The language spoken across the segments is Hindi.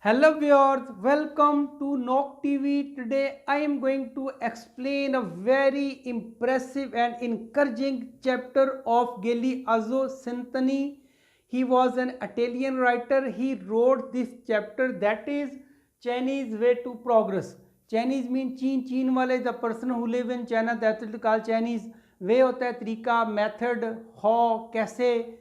Hello viewers, welcome to Nok TV. Today I am going to explain a very impressive and encouraging chapter of Galeazzo Santani. He was an Italian writer. He wrote this chapter, that is Chinese Way to Progress. Chinese mean Chin wale, the person who live in China, that is called Chinese. Way होता है तरीका, मेथड, how, कैसे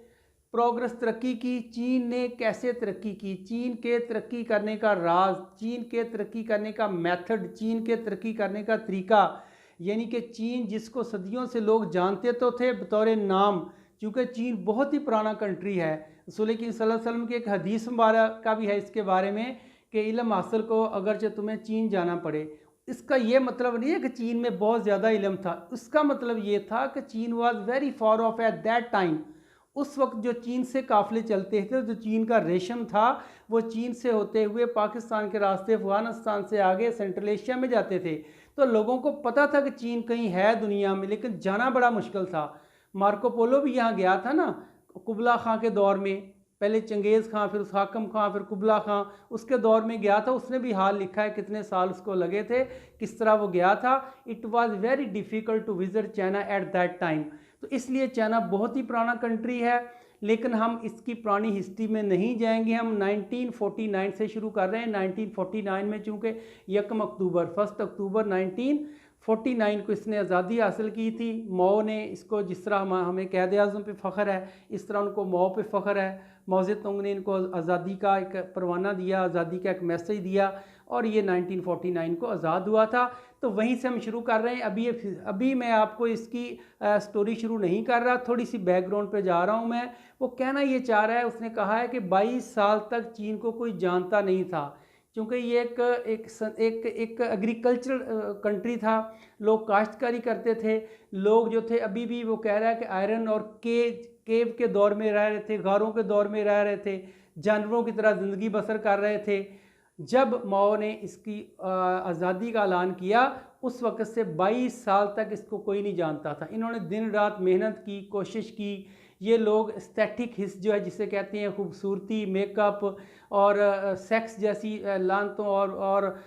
प्रोग्रेस तरक्की की। चीन ने कैसे तरक्की की, चीन के तरक्की करने का राज, चीन के तरक्की करने का मेथड, चीन के तरक्की करने का तरीका। यानी कि चीन जिसको सदियों से लोग जानते तो थे बतौर नाम, क्योंकि चीन बहुत ही पुराना कंट्री है। रसूल करीम सल्लल्लाहु अलैहि वसल्लम की एक हदीस मुबारक का भी है इसके बारे में कि इल्म हासिल को अगरचे तुम्हें चीन जाना पड़े। इसका ये मतलब नहीं है कि चीन में बहुत ज़्यादा इल्म था, उसका मतलब ये था कि चीन was very far of eight that time. उस वक्त जो चीन से काफ़िले चलते थे, जो चीन का रेशम था वो चीन से होते हुए पाकिस्तान के रास्ते अफ़गानिस्तान से आगे सेंट्रल एशिया में जाते थे। तो लोगों को पता था कि चीन कहीं है दुनिया में, लेकिन जाना बड़ा मुश्किल था। मार्को पोलो भी यहाँ गया था ना, कुबला खां के दौर में, पहले चंगेज़ खां, फिर हाकम खां, फिर कुबला खां, उसके दौर में गया था। उसने भी हाल लिखा है कितने साल उसको लगे थे, किस तरह वो गया था। It was very difficult to visit China at that time. तो इसलिए चाइना बहुत ही पुराना कंट्री है, लेकिन हम इसकी पुरानी हिस्ट्री में नहीं जाएंगे। हम 1949 से शुरू कर रहे हैं। 1949 में चूँकि 1 अक्टूबर 1949 को इसने आज़ादी हासिल की थी। माओ ने इसको, जिस तरह हमें क़ैद आज़म पे फ़ख्र है, इस तरह उनको माओ पे फ़ख्र है। माओ ज़ेतुंग ने इनको आज़ादी का एक परवाना दिया, आज़ादी का एक मैसेज दिया, और ये 1949 को आज़ाद हुआ था। तो वहीं से हम शुरू कर रहे हैं। अभी मैं आपको इसकी स्टोरी शुरू नहीं कर रहा, थोड़ी सी बैकग्राउंड पे जा रहा हूँ मैं। वो कहना ये चाह रहा है, उसने कहा है कि 22 साल तक चीन को कोई जानता नहीं था, क्योंकि ये एक एग्रीकल्चरल कंट्री था। लोग काश्तकारी करते थे। लोग जो थे, अभी भी वो कह रहा है कि आयरन और केव के दौर में रह रहे थे, गारों के दौर में रह रहे थे, जानवरों की तरह ज़िंदगी बसर कर रहे थे। जब माओ ने इसकी आज़ादी का ऐलान किया, उस वक़्त से 22 साल तक इसको कोई नहीं जानता था। इन्होंने दिन रात मेहनत की, कोशिश की। ये लोग एस्थेटिक हिस्स जो है, जिसे कहते हैं खूबसूरती, मेकअप और सेक्स जैसी लानतों और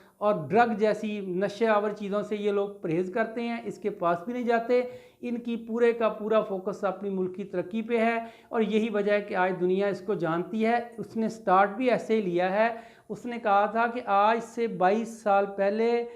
ड्रग जैसी नशे आवर चीज़ों से ये लोग परहेज़ करते हैं, इसके पास भी नहीं जाते। इनकी पूरे का पूरा फोकस अपनी मुल्क की तरक्की पे है, और यही वजह है कि आज दुनिया इसको जानती है। उसने स्टार्ट भी ऐसे ही लिया है। उसने कहा था कि आज से 22 साल पहले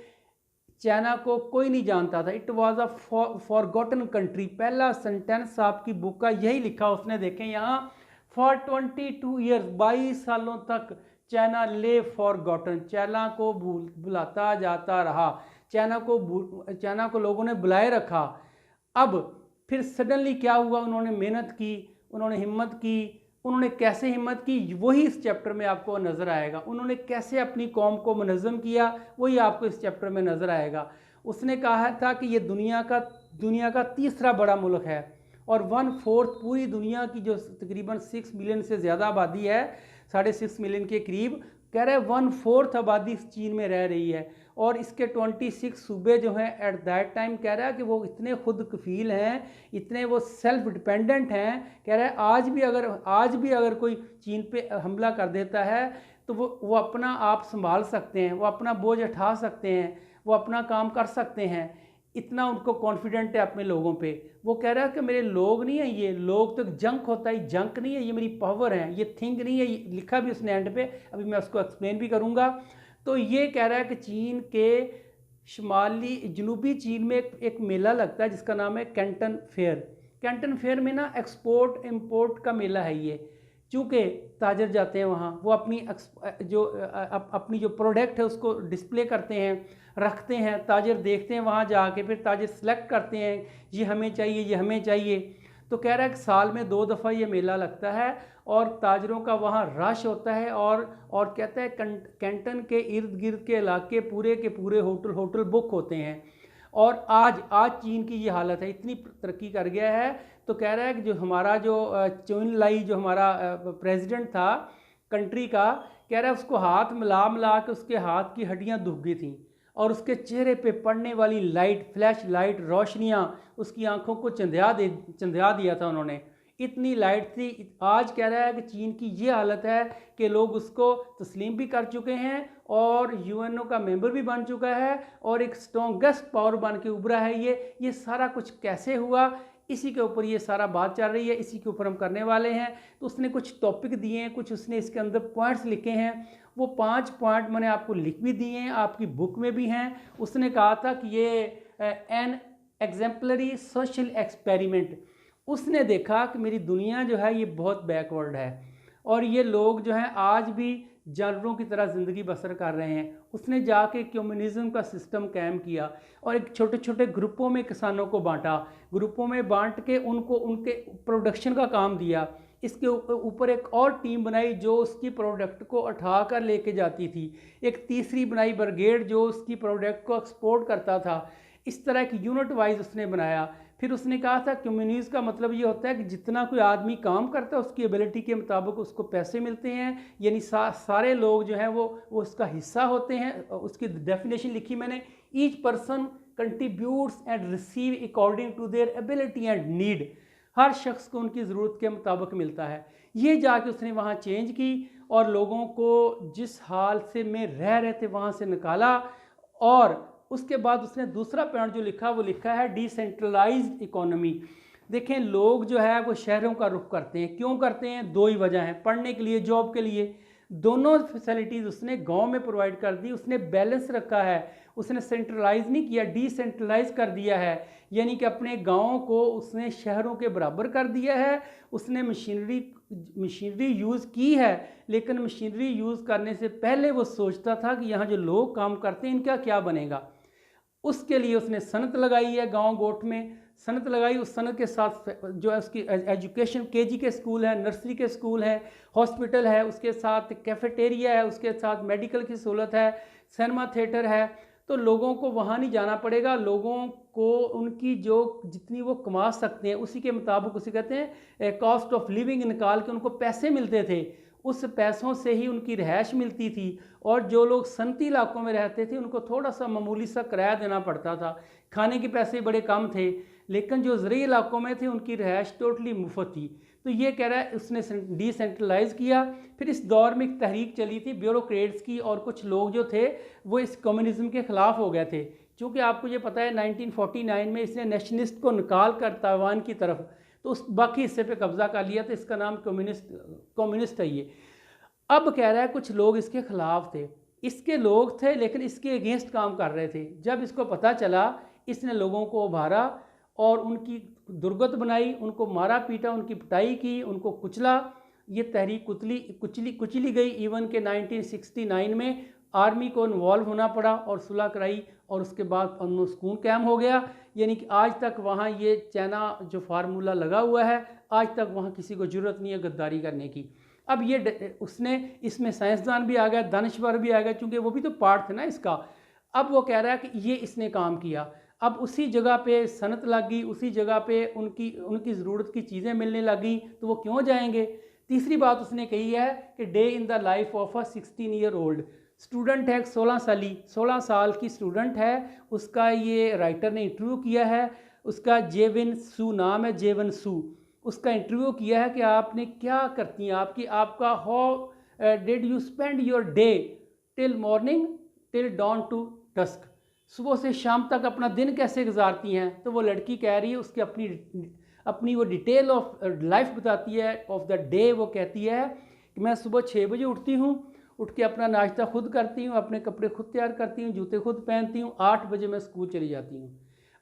चाइना को कोई नहीं जानता था। It was a forgotten country. पहला सेंटेंस आपकी बुक का यही लिखा उसने, देखें यहाँ, फॉर 22 ईयर्स, 22 सालों तक चाइना ले फॉरगॉटन, चाइना को बुलाता जाता रहा, चाइना को लोगों ने बुलाए रखा। अब फिर सडनली क्या हुआ, उन्होंने मेहनत की, उन्होंने हिम्मत की। उन्होंने कैसे हिम्मत की, वही इस चैप्टर में आपको नज़र आएगा। उन्होंने कैसे अपनी कौम को मुनज़्ज़म किया, वही आपको इस चैप्टर में नज़र आएगा। उसने कहा था कि ये दुनिया का तीसरा बड़ा मुल्क है, और 1/4 पूरी दुनिया की जो तकरीबन 6 मिलियन से ज़्यादा आबादी है, 6.5 मिलियन के करीब, कह रहे हैं 1/4 आबादी चीन में रह रही है। और इसके 26 सूबे जो हैं एट दैट टाइम, कह रहा है कि वो इतने खुद कफील हैं, इतने वो सेल्फ डिपेंडेंट हैं। कह रहा है आज भी अगर कोई चीन पे हमला कर देता है तो वो अपना आप संभाल सकते हैं, वो अपना बोझ उठा सकते हैं, वो अपना काम कर सकते हैं। इतना उनको कॉन्फिडेंट है अपने लोगों पे। वो कह रहा है कि मेरे लोग नहीं है, ये लोग तो जंक होता है, जंक नहीं है, ये मेरी पावर है, ये थिंग नहीं है। लिखा भी उसने एंड पे, अभी मैं उसको एक्सप्लेन भी करूँगा। तो ये कह रहा है कि चीन के जनूबी चीन में एक मेला लगता है जिसका नाम है कैंटन फेयर। कैंटन फेयर में ना एक्सपोर्ट इम्पोर्ट का मेला है ये। चूँकि ताजर जाते हैं वहाँ, वो अपनी जो प्रोडक्ट है उसको डिस्प्ले करते हैं, रखते हैं। ताजर देखते हैं वहाँ जाके, फिर ताजर सेलेक्ट करते हैं, ये हमें चाहिए, ये हमें चाहिए। तो कह रहा है कि साल में 2 दफ़ा ये मेला लगता है, और ताजरों का वहाँ रश होता है। और कहता है कैंटन के इर्द गिर्द के इलाके पूरे के पूरे होटल बुक होते हैं। और आज चीन की ये हालत है, इतनी तरक्की कर गया है। तो कह रहा है कि जो हमारा चोइन लाई, जो हमारा प्रेसिडेंट था कंट्री का, कह रहा है उसको हाथ मिला के उसके हाथ की हड्डियाँ दुख गई थी, और उसके चेहरे पे पड़ने वाली लाइट, फ्लैश लाइट, रोशनियाँ उसकी आंखों को चंधिया दिया था उन्होंने। इतनी लाइट थी। आज कह रहा है कि चीन की ये हालत है कि लोग उसको तस्लीम भी कर चुके हैं और यूएनओ का मेंबर भी बन चुका है और एक स्ट्रॉन्गेस्ट पावर बन के उभरा है। ये सारा कुछ कैसे हुआ, इसी के ऊपर ये सारा बात चल रही है, इसी के ऊपर हम करने वाले हैं। तो उसने कुछ टॉपिक दिए हैं, कुछ उसने इसके अंदर पॉइंट्स लिखे हैं। वो 5 पॉइंट मैंने आपको लिख भी दिए हैं, आपकी बुक में भी हैं। उसने कहा था कि ये एन एग्जाम्पलरी सोशल एक्सपेरिमेंट। उसने देखा कि मेरी दुनिया जो है ये बहुत बैकवर्ड है और ये लोग जो हैं आज भी जानवरों की तरह ज़िंदगी बसर कर रहे हैं। उसने जाके कम्युनिज़म का सिस्टम कायम किया और एक छोटे छोटे ग्रुपों में किसानों को बांटा, ग्रुपों में बांट के उनको उनके प्रोडक्शन का काम दिया। इसके ऊपर एक और टीम बनाई जो उसकी प्रोडक्ट को उठा कर लेके जाती थी। एक तीसरी बनाई ब्रिगेड जो उसकी प्रोडक्ट को एक्सपोर्ट करता था। इस तरह की यूनिट वाइज उसने बनाया। फिर उसने कहा था कम्युनिज़म का मतलब ये होता है कि जितना कोई आदमी काम करता है उसकी एबिलिटी के मुताबिक उसको पैसे मिलते हैं, यानी सारे लोग जो हैं वो उसका हिस्सा होते हैं। उसकी डेफिनेशन लिखी मैंने, each person contributes and receive according to their ability and need. हर शख्स को उनकी ज़रूरत के मुताबिक मिलता है। ये जाके उसने वहाँ चेंज की और लोगों को जिस हाल से में रह रहे थे वहाँ से निकाला। और उसके बाद उसने दूसरा पॉइंट जो लिखा वो लिखा है डिसेंट्रलाइज्ड इकोनॉमी। देखें, लोग जो है वो शहरों का रुख करते हैं। क्यों करते हैं? 2 ही वजह हैं, पढ़ने के लिए, जॉब के लिए। दोनों फैसिलिटीज़ उसने गांव में प्रोवाइड कर दी। उसने बैलेंस रखा है, उसने सेंट्रलाइज नहीं किया, डिसेंट्रलाइज कर दिया है। यानी कि अपने गाँव को उसने शहरों के बराबर कर दिया है। उसने मशीनरी यूज़ की है, लेकिन मशीनरी यूज़ करने से पहले वो सोचता था कि यहाँ जो लोग काम करते हैं इनका क्या बनेगा। उसके लिए उसने सनत लगाई है, गांव गोठ में सनत लगाई। उस सनत के साथ जो है उसकी एजुकेशन, केजी के स्कूल हैं, नर्सरी के स्कूल हैं, हॉस्पिटल है, उसके साथ कैफेटेरिया है, उसके साथ मेडिकल की सहूलत है, सिनेमा थिएटर है। तो लोगों को वहाँ नहीं जाना पड़ेगा। लोगों को उनकी जो जितनी वो कमा सकते हैं उसी के मुताबिक, उसे कहते हैं कॉस्ट ऑफ लिविंग, निकाल के उनको पैसे मिलते थे। उस पैसों से ही उनकी रिहाइश मिलती थी। और जो लोग सनती इलाकों में रहते थे उनको थोड़ा सा मामूली सा किराया देना पड़ता था, खाने के पैसे बड़े कम थे। लेकिन जो ज़रूरी इलाकों में थे उनकी रिहाइश टोटली मुफ्त थी। तो ये कह रहा है उसने डिसेंट्रलाइज किया। फिर इस दौर में एक तहरीक चली थी ब्यूरोक्रेट्स की, और कुछ लोग जो थे वो इस कम्युनिज़म के ख़िलाफ़ हो गए थे। चूँकि आपको ये पता है 1949 में इसने नेशनलिस्ट को निकाल कर ताइवान की तरफ, तो उस बाकी हिस्से पे कब्जा कर लिया। तो इसका नाम कम्युनिस्ट है ये। अब कह रहा है कुछ लोग इसके खिलाफ थे, इसके लोग थे लेकिन इसके अगेंस्ट काम कर रहे थे। जब इसको पता चला इसने लोगों को उभारा और उनकी दुर्गत बनाई, उनको मारा पीटा, उनकी पिटाई की, उनको कुचला। ये तहरीक कुचली गई। इवन के 1969 में आर्मी को इन्वॉल्व होना पड़ा और सुलह कराई और उसके बाद अमन सुकून कायम हो गया। यानी कि आज तक वहाँ ये चाइना जो फार्मूला लगा हुआ है, आज तक वहाँ किसी को ज़रूरत नहीं है गद्दारी करने की। अब ये उसने इसमें साइंसदान भी आ गया, दानिश्वर भी आ गया, क्योंकि वो भी तो पार्ट थे ना इसका। अब वो कह रहा है कि ये इसने काम किया। अब उसी जगह पे सनत लग गई, उसी जगह पे उनकी ज़रूरत की चीज़ें मिलने लगी, तो वो क्यों जाएंगे। तीसरी बात उसने कही है कि day in the life of a 16 year old student है, 16 साल की स्टूडेंट है। उसका ये राइटर ने इंटरव्यू किया है। उसका जेविन सू नाम है, जेवन सू। उसका इंटरव्यू किया है कि आपने क्या करती हैं, आपका how did you spend your day till morning till dawn to dusk, सुबह से शाम तक अपना दिन कैसे गुजारती हैं। तो वो लड़की कह रही है, उसकी अपनी वो डिटेल ऑफ लाइफ बताती है ऑफ द डे। वो कहती है कि मैं सुबह 6 बजे उठती हूँ, उठ के अपना नाश्ता खुद करती हूँ, अपने कपड़े खुद तैयार करती हूँ, जूते खुद पहनती हूँ। 8 बजे मैं स्कूल चली जाती हूँ।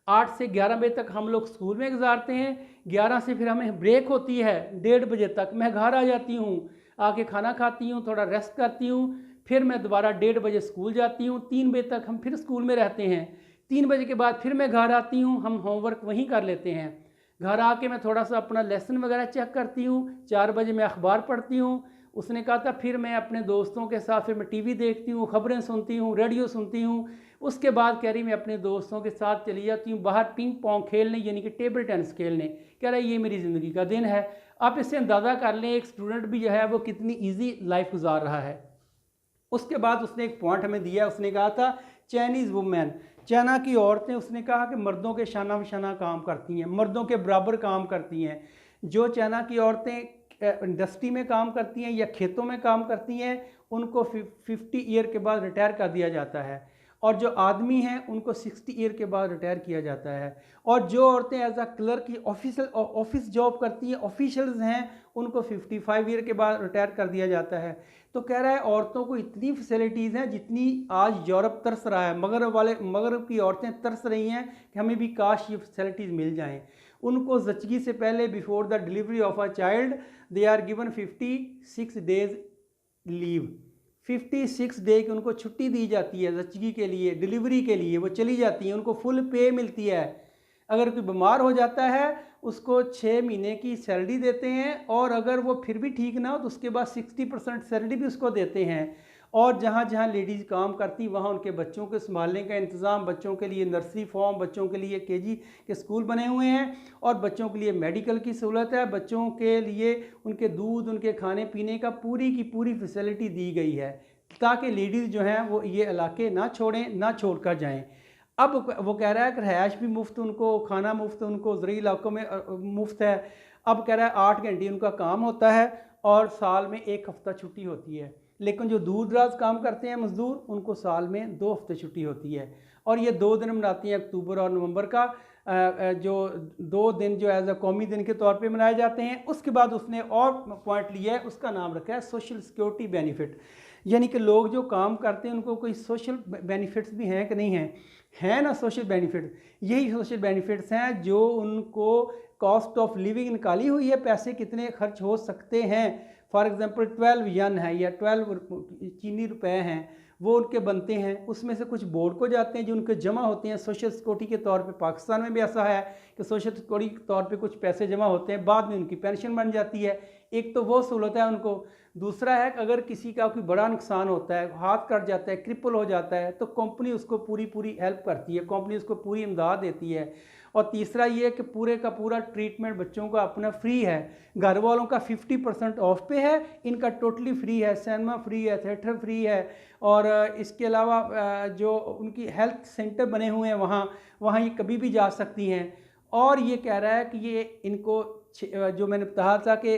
8 से 11 बजे तक हम लोग स्कूल में गुजारते हैं। 11 से फिर हमें ब्रेक होती है 1:30 बजे तक। मैं घर आ जाती हूँ, आके खाना खाती हूँ, थोड़ा रेस्ट करती हूँ, फिर मैं दोबारा 1:30 बजे स्कूल जाती हूँ। 3 बजे तक हम फिर स्कूल में रहते हैं। 3 बजे के बाद फिर मैं घर आती हूँ, हम होमवर्क वहीं कर लेते हैं। घर आके मैं थोड़ा सा अपना लेसन वगैरह चेक करती हूँ। 4 बजे मैं अखबार पढ़ती हूँ। उसने कहा था फिर मैं अपने दोस्तों के साथ फिर मैं टीवी देखती हूँ, खबरें सुनती हूँ, रेडियो सुनती हूँ। उसके बाद कह रही मैं अपने दोस्तों के साथ चली जाती हूँ बाहर पिंग पोंग खेलने, यानी कि टेबल टेनिस खेलने। कह रहा है ये मेरी ज़िंदगी का दिन है। आप इससे अंदाज़ा कर लें एक स्टूडेंट भी जो है वो कितनी ईजी लाइफ गुजार रहा है। उसके बाद उसने एक पॉइंट हमें दिया। उसने कहा था चाइनीज़ वुमेन, चाइना की औरतें, उसने कहा कि मर्दों के शाना बशाना काम करती हैं, मर्दों के बराबर काम करती हैं। जो चाइना की औरतें इंडस्ट्री में काम करती हैं या खेतों में काम करती हैं उनको 50 ईयर के बाद रिटायर कर दिया जाता है, और जो आदमी हैं उनको 60 ईयर के बाद रिटायर किया जाता है। और जो औरतें एज अ क्लर्क की ऑफिस जॉब करती हैं, ऑफिशियल्स हैं, उनको 55 ईयर के बाद रिटायर कर दिया जाता है। तो कह रहा है औरतों को इतनी फैसिलिटीज़ हैं जितनी आज यूरोप तरस रहा है, मगरब की औरतें तरस रही हैं कि हमें भी काश ये फैसिलिटीज़ मिल जाएं। उनको जच्ची से पहले before the delivery of a child they are given 56 days leave. 56 day की उनको छुट्टी दी जाती है जच्ची के लिए, डिलीवरी के लिए वो चली जाती हैं, उनको फुल पे मिलती है। अगर कोई बीमार हो जाता है उसको 6 महीने की सैलरी देते हैं, और अगर वो फिर भी ठीक ना हो तो उसके बाद 60% सैलरी भी उसको देते हैं। और जहाँ जहाँ लेडीज़ काम करती वहाँ उनके बच्चों को संभालने का इंतज़ाम, बच्चों के लिए नर्सरी फॉर्म, बच्चों के लिए केजी के स्कूल बने हुए हैं, और बच्चों के लिए मेडिकल की सहूलत है, बच्चों के लिए उनके दूध, उनके खाने पीने का पूरी की पूरी फैसिलिटी दी गई है, ताकि लेडीज़ जो हैं वो ये इलाके ना छोड़ें, ना छोड़ कर जाएँ। अब वो कह रहा है कि रहायश भी मुफ्त, उनको खाना मुफ्त, उनको ज़रूरी इलाकों में मुफ्त है। अब कह रहा है 8 घंटे उनका काम होता है और साल में 1 हफ़्ता छुट्टी होती है। लेकिन जो दूर दराज काम करते हैं मज़दूर, उनको साल में 2 हफ्ते छुट्टी होती है। और ये 2 दिन मनाती हैं, अक्टूबर और नवंबर का, जो 2 दिन जो एज अ कौमी दिन के तौर पे मनाए जाते हैं। उसके बाद उसने और पॉइंट लिया है, उसका नाम रखा है सोशल सिक्योरिटी बेनिफिट, यानी कि लोग जो काम करते हैं उनको कोई सोशल बेनिफिट्स भी हैं कि नहीं हैं ना सोशल बेनिफिट। यही सोशल बेनिफिट्स हैं जो उनको कॉस्ट ऑफ लिविंग निकाली हुई है, पैसे कितने खर्च हो सकते हैं। फॉर एग्जांपल 12 यन है या 12 चीनी रुपए हैं, वो उनके बनते हैं, उसमें से कुछ बोर्ड को जाते हैं जो उनके जमा होते हैं सोशल सिक्योरिटी के तौर पे। पाकिस्तान में भी ऐसा है कि सोशल सिक्योरिटी के तौर पे कुछ पैसे जमा होते हैं, बाद में उनकी पेंशन बन जाती है। एक तो वो सहूलत है उनको। दूसरा है कि अगर किसी का कोई बड़ा नुकसान होता है, हाथ कट जाता है, क्रिपल हो जाता है, तो कंपनी उसको पूरी पूरी हेल्प करती है, कंपनी उसको पूरी इमदाद देती है। और तीसरा ये कि पूरे का पूरा ट्रीटमेंट बच्चों का अपना फ्री है, घर वालों का 50% ऑफ पे है, इनका टोटली फ्री है, सिनेमा फ्री है, थिएटर फ्री है। और इसके अलावा जो उनकी हेल्थ सेंटर बने हुए हैं वहाँ ये कभी भी जा सकती हैं। और ये कह रहा है कि ये इनको जो मैंने बताया था कि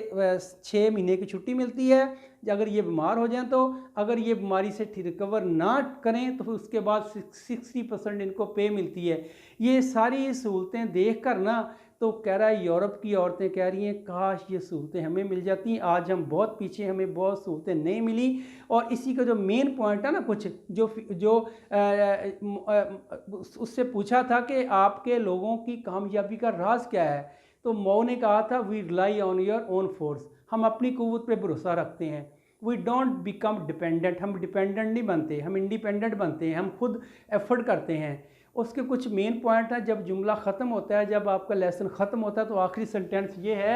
6 महीने की छुट्टी मिलती है अगर ये बीमार हो जाएं, तो अगर ये बीमारी से रिकवर ना करें तो फिर उसके बाद 60% इनको पे मिलती है। ये सारी सहूलतें देख कर ना, तो कह रहा है यूरोप की औरतें कह रही हैं काश ये सहूलतें हमें मिल जाती। आज हम बहुत पीछे, हमें बहुत सहूलतें नहीं मिली। और इसी का जो मेन पॉइंट है ना, कुछ जो उससे पूछा था कि आपके लोगों की कामयाबी का राज क्या है, तो मौ ने कहा था we rely on your own force, हम अपनी कुव्वत पे भरोसा रखते हैं। वी डोंट बिकम डिपेंडेंट, हम डिपेंडेंट नहीं बनते, हम इंडिपेंडेंट बनते हैं, हम खुद एफर्ट करते हैं। उसके कुछ मेन पॉइंट है। जब जुमला ख़त्म होता है, जब आपका लेसन ख़त्म होता है, तो आखिरी सेंटेंस ये है,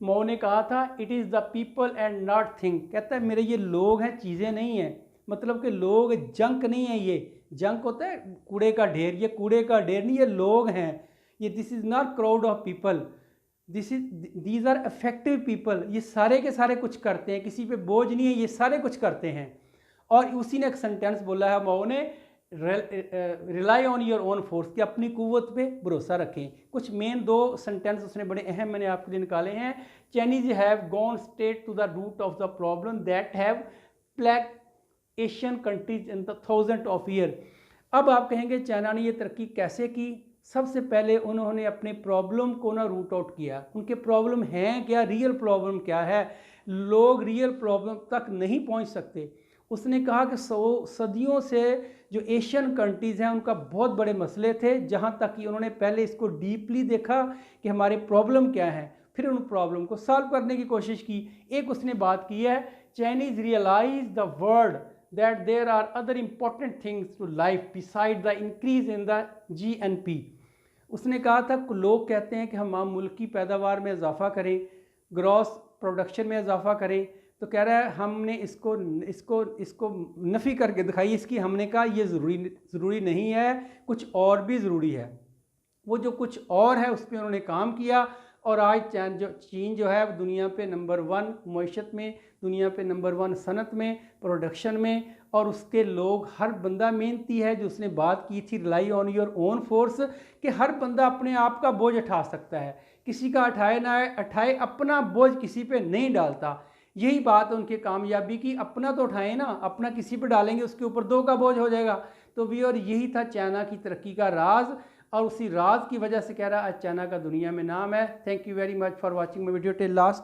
मौ ने कहा था it is the people and not thing. कहता है मेरे ये लोग हैं, चीज़ें नहीं हैं। मतलब कि लोग जंक नहीं है, ये जंक होता है कूड़े का ढेर, ये कूड़े का ढेर नहीं, ये लोग हैं। ये this is not crowd of people, these are effective people. ये सारे के सारे कुछ करते हैं, किसी पे बोझ नहीं है, ये सारे कुछ करते हैं। और उसी ने एक सेंटेंस बोला है मौ ने, rely on your own force, कि अपनी कुव्वत पे भरोसा रखें। कुछ मेन 2 सेंटेंस उसने बड़े अहम मैंने आपके लिए निकाले हैं। Chinese have gone straight to the root of the problem that have plague Asian countries in the 1000 of year. अब आप कहेंगे चाइना ने ये तरक्की कैसे की? सबसे पहले उन्होंने अपने प्रॉब्लम को ना रूट आउट किया। उनके प्रॉब्लम हैं क्या, रियल प्रॉब्लम क्या है? लोग रियल प्रॉब्लम तक नहीं पहुंच सकते। उसने कहा कि सदियों से जो एशियन कंट्रीज़ हैं उनका बहुत बड़े मसले थे, जहाँ तक कि उन्होंने पहले इसको डीपली देखा कि हमारे प्रॉब्लम क्या है, फिर उन प्रॉब्लम को सॉल्व करने की कोशिश की। एक उसने बात की है, Chinese realise the world that there are other important things to life beside the increase in the GNP। उसने कहा था लोग कहते हैं कि हम मुल्क की पैदावार में इजाफा करें, ग्रॉस प्रोडक्शन में इजाफा करें, तो कह रहा है हमने इसको नफ़ी करके दिखाई इसकी। हमने कहा ये ज़रूरी नहीं है, कुछ और भी ज़रूरी है। वो जो कुछ और है उस पर उन्होंने काम किया, और आज चीन जो है दुनिया पे नंबर 1 मईशत में, दुनिया पे नंबर 1 सनत में, प्रोडक्शन में। और उसके लोग, हर बंदा मेहनती है। जो उसने बात की थी rely on your own force, कि हर बंदा अपने आप का बोझ उठा सकता है। किसी का उठाए ना उठाए, अपना बोझ किसी पे नहीं डालता। यही बात है उनके कामयाबी की, अपना तो उठाएं ना, अपना किसी पे डालेंगे उसके ऊपर दो का बोझ हो जाएगा। तो व्यूअर यही था चाइना की तरक्की का राज, और उसी राज की वजह से कह रहा है आज चाइना का दुनिया में नाम है। Thank you very much for watching my video till last.